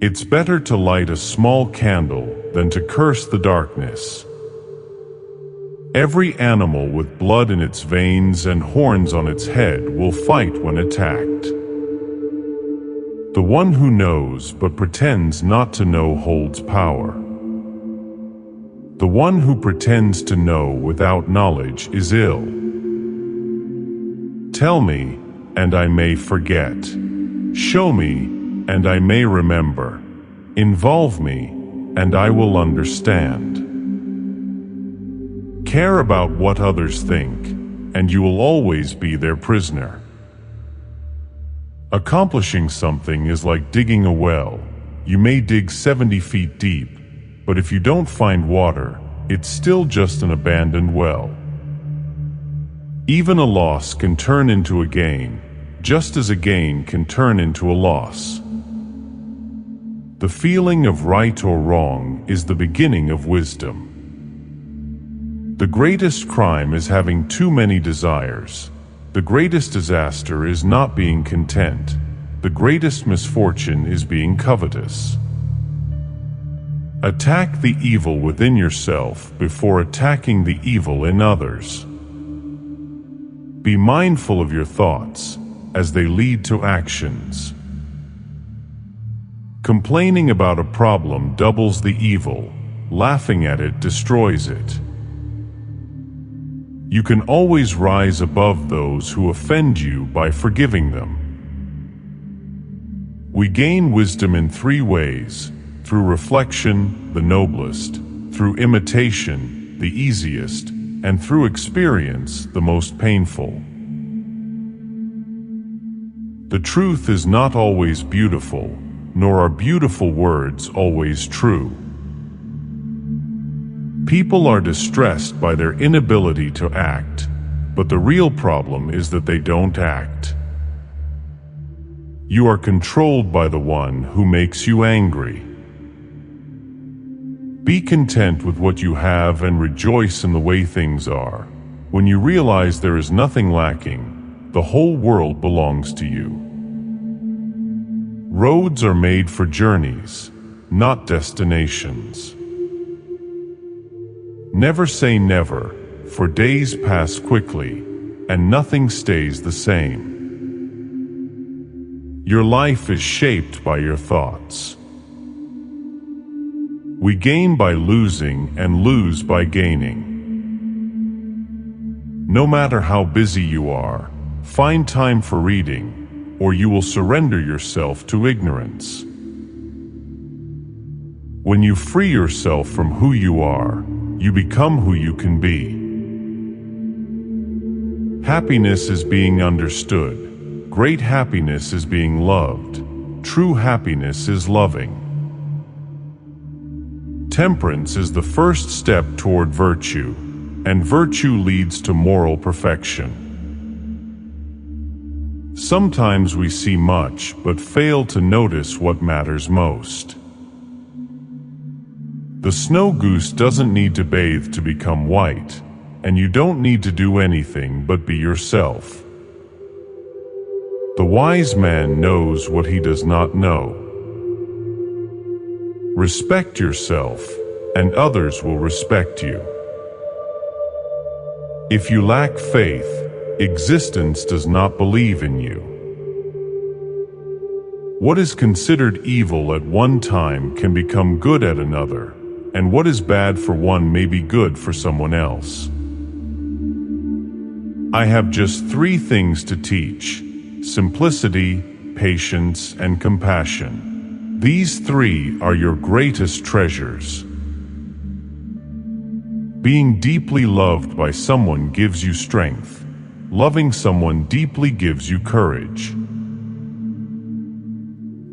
It's better to light a small candle than to curse the darkness. Every animal with blood in its veins and horns on its head will fight when attacked. The one who knows but pretends not to know holds power. The one who pretends to know without knowledge is ill. Tell me, and I may forget. Show me, and I may remember. Involve me, and I will understand. Care about what others think, and you will always be their prisoner. Accomplishing something is like digging a well. You may dig 70 feet deep, but if you don't find water, it's still just an abandoned well. Even a loss can turn into a gain, just as a gain can turn into a loss. The feeling of right or wrong is the beginning of wisdom. The greatest crime is having too many desires. The greatest disaster is not being content. The greatest misfortune is being covetous. Attack the evil within yourself before attacking the evil in others. Be mindful of your thoughts as they lead to actions. Complaining about a problem doubles the evil. Laughing at it destroys it. You can always rise above those who offend you by forgiving them. We gain wisdom in 3 ways: through reflection, the noblest; through imitation, the easiest; and through experience, the most painful. The truth is not always beautiful, nor are beautiful words always true. People are distressed by their inability to act, but the real problem is that they don't act. You are controlled by the one who makes you angry. Be content with what you have and rejoice in the way things are. When you realize there is nothing lacking, the whole world belongs to you. Roads are made for journeys, not destinations. Never say never, for days pass quickly, and nothing stays the same. Your life is shaped by your thoughts. We gain by losing and lose by gaining. No matter how busy you are, find time for reading, or you will surrender yourself to ignorance. When you free yourself from who you are, you become who you can be. Happiness is being understood. Great happiness is being loved. True happiness is loving. Temperance is the first step toward virtue, and virtue leads to moral perfection. Sometimes we see much but fail to notice what matters most. The snow goose doesn't need to bathe to become white, and you don't need to do anything but be yourself. The wise man knows what he does not know. Respect yourself, and others will respect you. If you lack faith, existence does not believe in you. What is considered evil at one time can become good at another, and what is bad for one may be good for someone else. I have just 3 things to teach: simplicity, patience, and compassion. These 3 are your greatest treasures. Being deeply loved by someone gives you strength. Loving someone deeply gives you courage.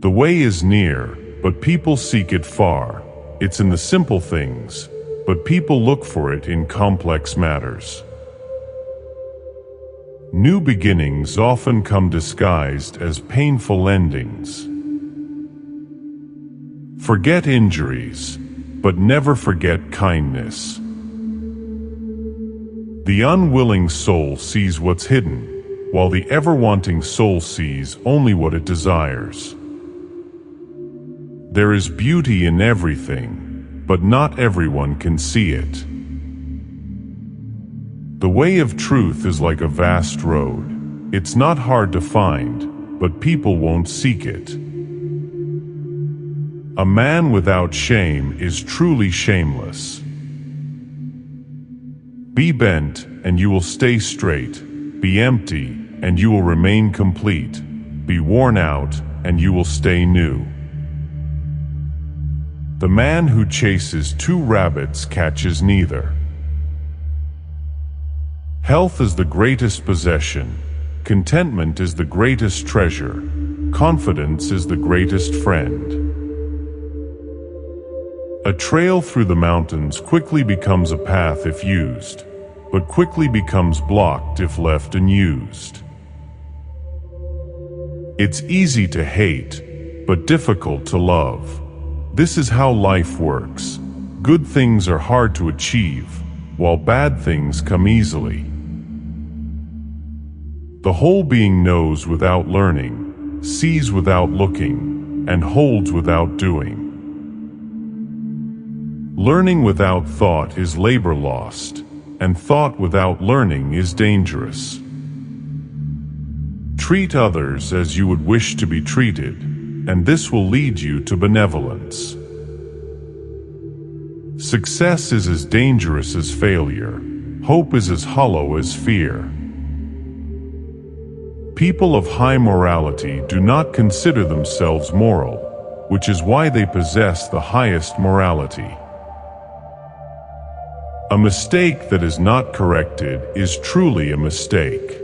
The way is near, but people seek it far. It's in the simple things, but people look for it in complex matters. New beginnings often come disguised as painful endings. Forget injuries, but never forget kindness. The unwilling soul sees what's hidden, while the ever-wanting soul sees only what it desires. There is beauty in everything, but not everyone can see it. The way of truth is like a vast road. It's not hard to find, but people won't seek it. A man without shame is truly shameless. Be bent, and you will stay straight. Be empty, and you will remain complete. Be worn out, and you will stay new. The man who chases 2 rabbits catches neither. Health is the greatest possession. Contentment is the greatest treasure. Confidence is the greatest friend. A trail through the mountains quickly becomes a path if used, but quickly becomes blocked if left unused. It's easy to hate, but difficult to love. This is how life works. Good things are hard to achieve, while bad things come easily. The whole being knows without learning, sees without looking, and holds without doing. Learning without thought is labor lost, and thought without learning is dangerous. Treat others as you would wish to be treated, and this will lead you to benevolence. Success is as dangerous as failure. Hope is as hollow as fear. People of high morality do not consider themselves moral, which is why they possess the highest morality. A mistake that is not corrected is truly a mistake.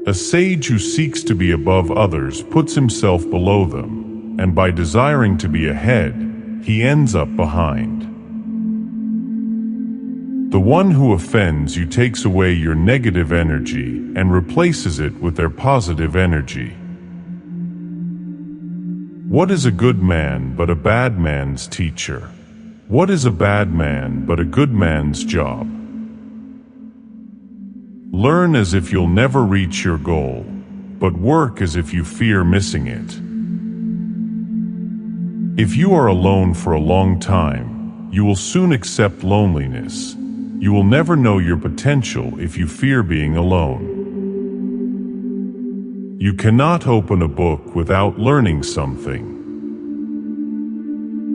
A sage who seeks to be above others puts himself below them, and by desiring to be ahead, he ends up behind. The one who offends you takes away your negative energy and replaces it with their positive energy. What is a good man but a bad man's teacher? What is a bad man but a good man's job? Learn as if you'll never reach your goal, but work as if you fear missing it. If you are alone for a long time, you will soon accept loneliness. You will never know your potential if you fear being alone. You cannot open a book without learning something.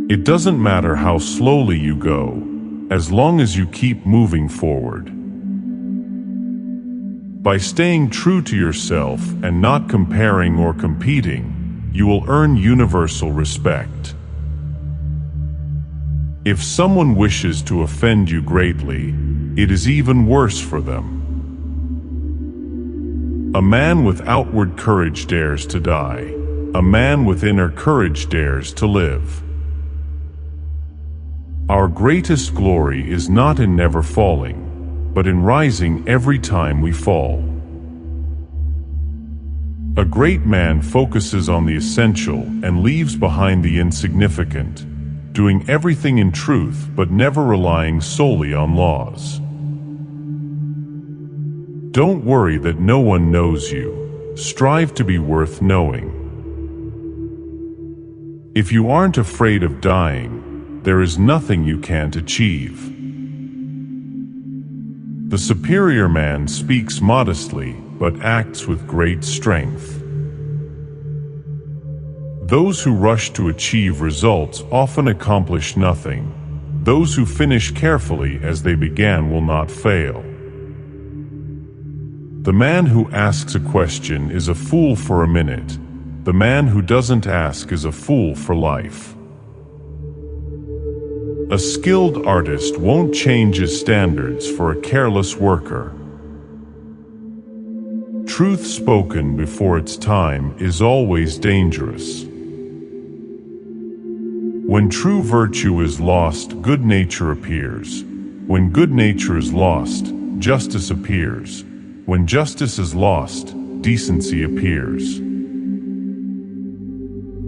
It doesn't matter how slowly you go, as long as you keep moving forward. By staying true to yourself and not comparing or competing, you will earn universal respect. If someone wishes to offend you greatly, it is even worse for them. A man with outward courage dares to die. A man with inner courage dares to live. Our greatest glory is not in never falling, but in rising every time we fall. A great man focuses on the essential and leaves behind the insignificant, doing everything in truth but never relying solely on laws. Don't worry that no one knows you. Strive to be worth knowing. If you aren't afraid of dying, there is nothing you can't achieve. The superior man speaks modestly, but acts with great strength. Those who rush to achieve results often accomplish nothing. Those who finish carefully as they began will not fail. The man who asks a question is a fool for a minute. The man who doesn't ask is a fool for life. A skilled artist won't change his standards for a careless worker. Truth spoken before its time is always dangerous. When true virtue is lost, good nature appears. When good nature is lost, justice appears. When justice is lost, decency appears.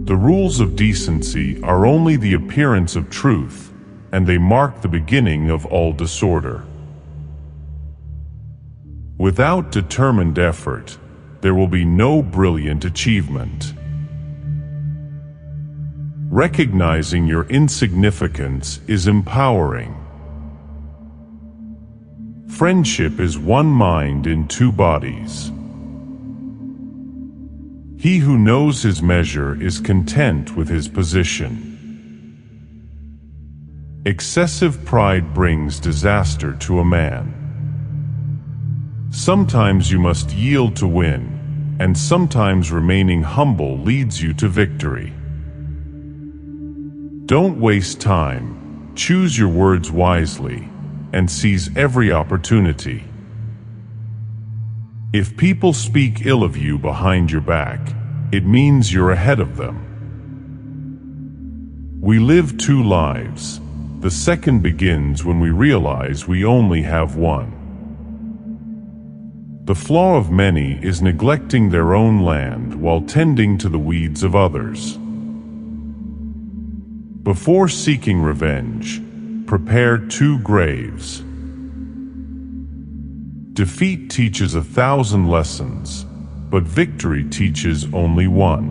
The rules of decency are only the appearance of truth, and they mark the beginning of all disorder. Without determined effort, there will be no brilliant achievement. Recognizing your insignificance is empowering. Friendship is one mind in two bodies. He who knows his measure is content with his position. Excessive pride brings disaster to a man. Sometimes you must yield to win, and sometimes remaining humble leads you to victory. Don't waste time, choose your words wisely, and seize every opportunity. If people speak ill of you behind your back, it means you're ahead of them. We live two lives. The second begins when we realize we only have one. The flaw of many is neglecting their own land while tending to the weeds of others. Before seeking revenge, prepare two graves. Defeat teaches 1,000 lessons, but victory teaches only one.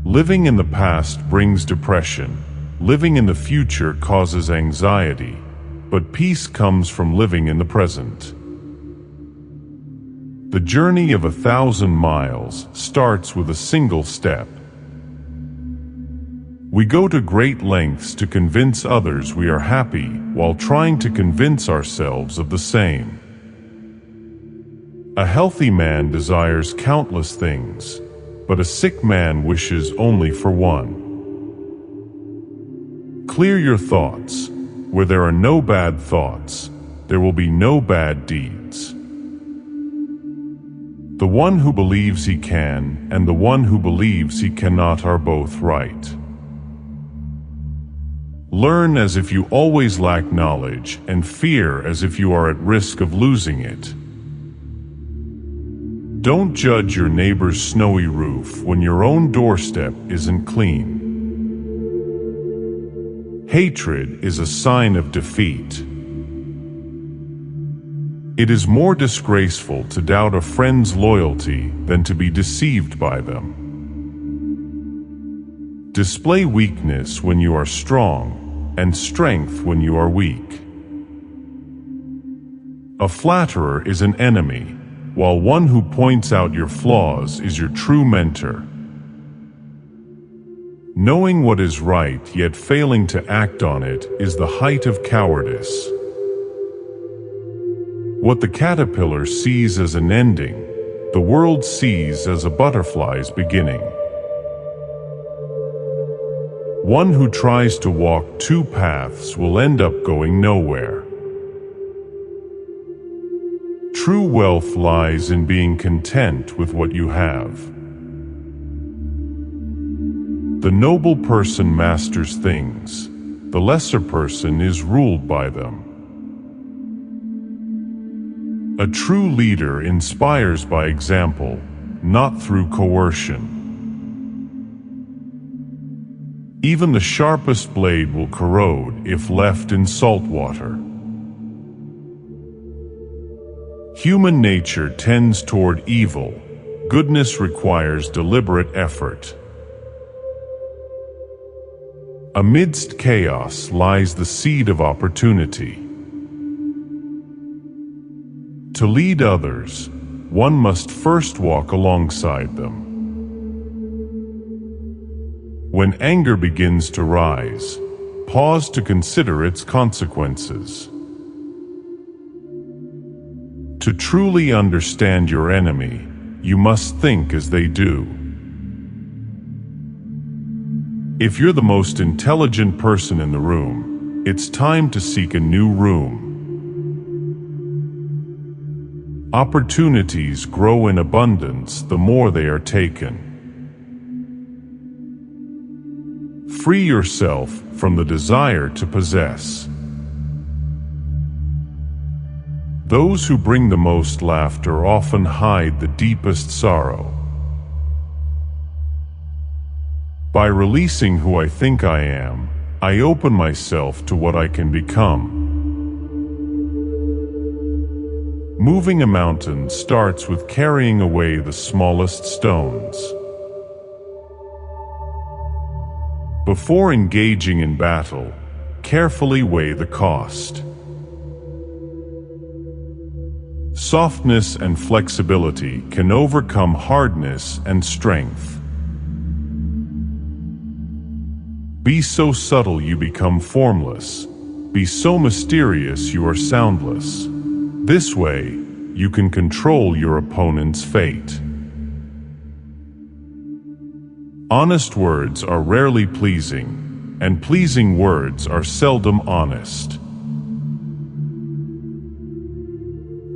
Living in the past brings depression. Living in the future causes anxiety, but peace comes from living in the present. The journey of 1,000 miles starts with a single step. We go to great lengths to convince others we are happy while trying to convince ourselves of the same. A healthy man desires countless things, but a sick man wishes only for one. Clear your thoughts. Where there are no bad thoughts, there will be no bad deeds. The one who believes he can and the one who believes he cannot are both right. Learn as if you always lack knowledge, and fear as if you are at risk of losing it. Don't judge your neighbor's snowy roof when your own doorstep isn't clean. Hatred is a sign of defeat. It is more disgraceful to doubt a friend's loyalty than to be deceived by them. Display weakness when you are strong, and strength when you are weak. A flatterer is an enemy, while one who points out your flaws is your true mentor. Knowing what is right yet failing to act on it is the height of cowardice. What the caterpillar sees as an ending, the world sees as a butterfly's beginning. One who tries to walk two paths will end up going nowhere. True wealth lies in being content with what you have. The noble person masters things, the lesser person is ruled by them. A true leader inspires by example, not through coercion. Even the sharpest blade will corrode if left in salt water. Human nature tends toward evil. Goodness requires deliberate effort. Amidst chaos lies the seed of opportunity. To lead others, one must first walk alongside them. When anger begins to rise, pause to consider its consequences. To truly understand your enemy, you must think as they do. If you're the most intelligent person in the room, it's time to seek a new room. Opportunities grow in abundance the more they are taken. Free yourself from the desire to possess. Those who bring the most laughter often hide the deepest sorrow. By releasing who I think I am, I open myself to what I can become. Moving a mountain starts with carrying away the smallest stones. Before engaging in battle, carefully weigh the cost. Softness and flexibility can overcome hardness and strength. Be so subtle you become formless. Be so mysterious you are soundless. This way, you can control your opponent's fate. Honest words are rarely pleasing, and pleasing words are seldom honest.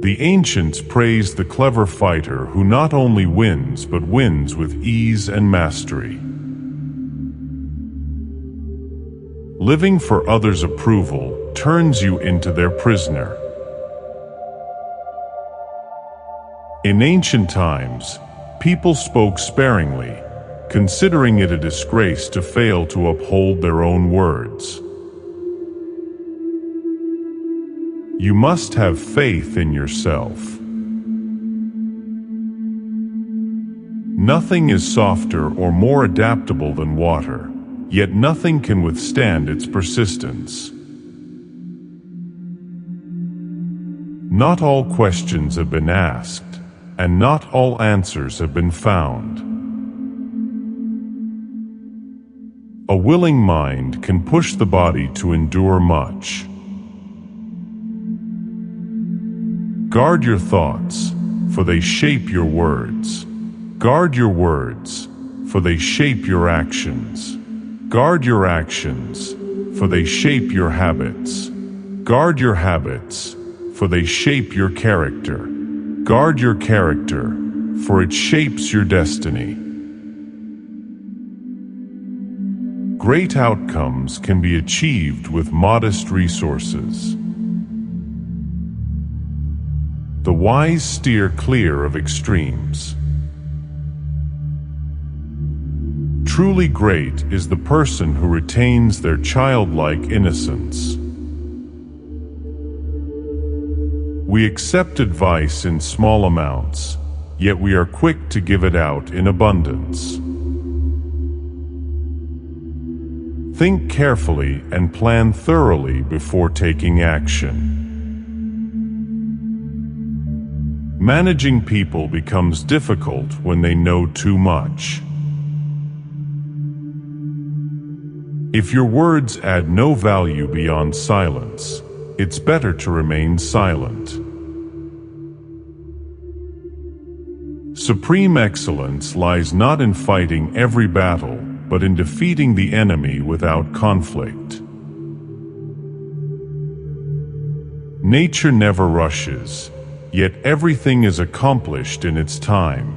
The ancients praised the clever fighter who not only wins but wins with ease and mastery. Living for others' approval turns you into their prisoner. In ancient times, people spoke sparingly, considering it a disgrace to fail to uphold their own words. You must have faith in yourself. Nothing is softer or more adaptable than water, yet nothing can withstand its persistence. Not all questions have been asked, and not all answers have been found. A willing mind can push the body to endure much. Guard your thoughts, for they shape your words. Guard your words, for they shape your actions. Guard your actions, for they shape your habits. Guard your habits, for they shape your character. Guard your character, for it shapes your destiny. Great outcomes can be achieved with modest resources. The wise steer clear of extremes. Truly great is the person who retains their childlike innocence. We accept advice in small amounts, yet we are quick to give it out in abundance. Think carefully and plan thoroughly before taking action. Managing people becomes difficult when they know too much. If your words add no value beyond silence, it's better to remain silent. Supreme excellence lies not in fighting every battle, but in defeating the enemy without conflict. Nature never rushes, yet everything is accomplished in its time.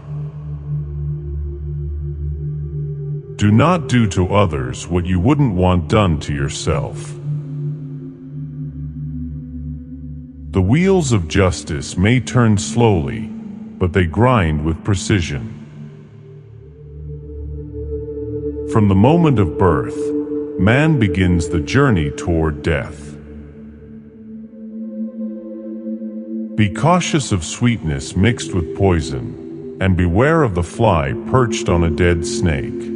Do not do to others what you wouldn't want done to yourself. The wheels of justice may turn slowly, but they grind with precision. From the moment of birth, man begins the journey toward death. Be cautious of sweetness mixed with poison, and beware of the fly perched on a dead snake.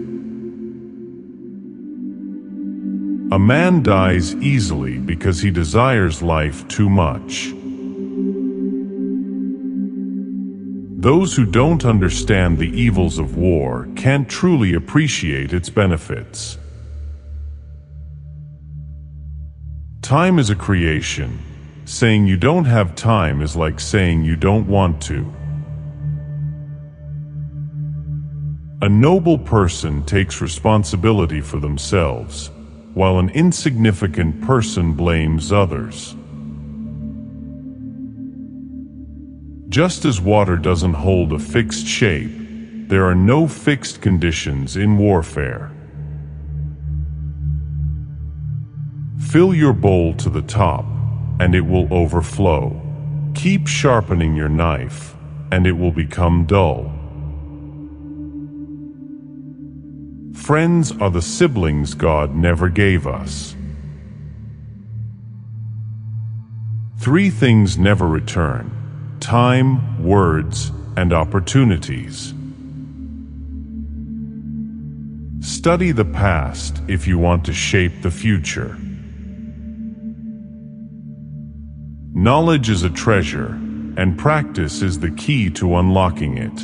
A man dies easily because he desires life too much. Those who don't understand the evils of war can't truly appreciate its benefits. Time is a creation. Saying you don't have time is like saying you don't want to. A noble person takes responsibility for themselves, while an insignificant person blames others. Just as water doesn't hold a fixed shape, there are no fixed conditions in warfare. Fill your bowl to the top, and it will overflow. Keep sharpening your knife, and it will become dull. Friends are the siblings God never gave us. 3 things never return: time, words, and opportunities. Study the past if you want to shape the future. Knowledge is a treasure, and practice is the key to unlocking it.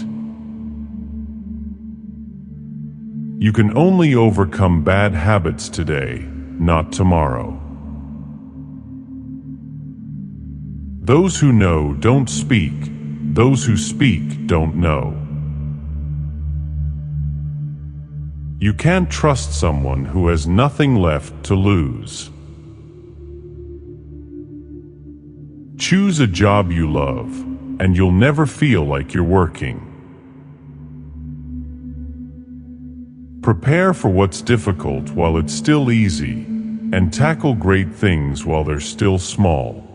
You can only overcome bad habits today, not tomorrow. Those who know don't speak. Those who speak don't know. You can't trust someone who has nothing left to lose. Choose a job you love, and you'll never feel like you're working. Prepare for what's difficult while it's still easy, and tackle great things while they're still small.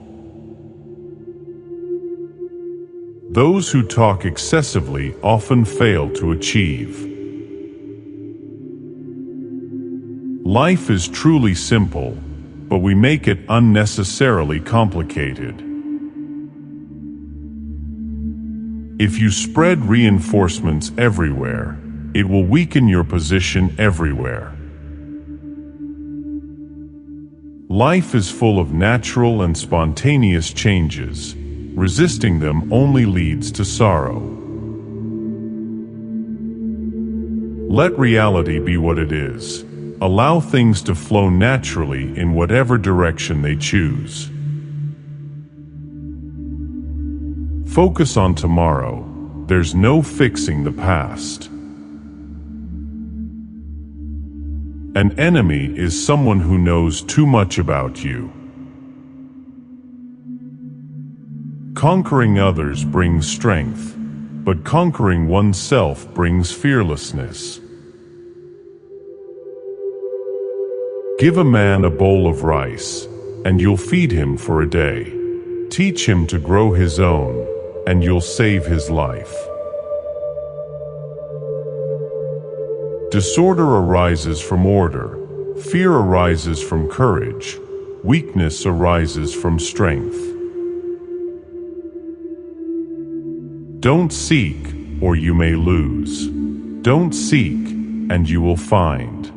Those who talk excessively often fail to achieve. Life is truly simple, but we make it unnecessarily complicated. If you spread reinforcements everywhere, it will weaken your position everywhere. Life is full of natural and spontaneous changes. Resisting them only leads to sorrow. Let reality be what it is. Allow things to flow naturally in whatever direction they choose. Focus on tomorrow. There's no fixing the past. An enemy is someone who knows too much about you. Conquering others brings strength, but conquering oneself brings fearlessness. Give a man a bowl of rice, and you'll feed him for a day. Teach him to grow his own, and you'll save his life. Disorder arises from order, fear arises from courage, weakness arises from strength. Don't seek, or you may lose. Don't seek, and you will find.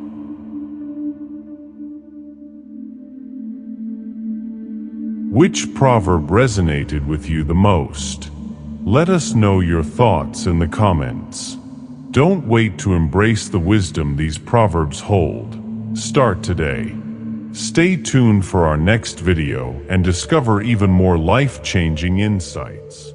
Which proverb resonated with you the most? Let us know your thoughts in the comments. Don't wait to embrace the wisdom these proverbs hold. Start today. Stay tuned for our next video and discover even more life-changing insights.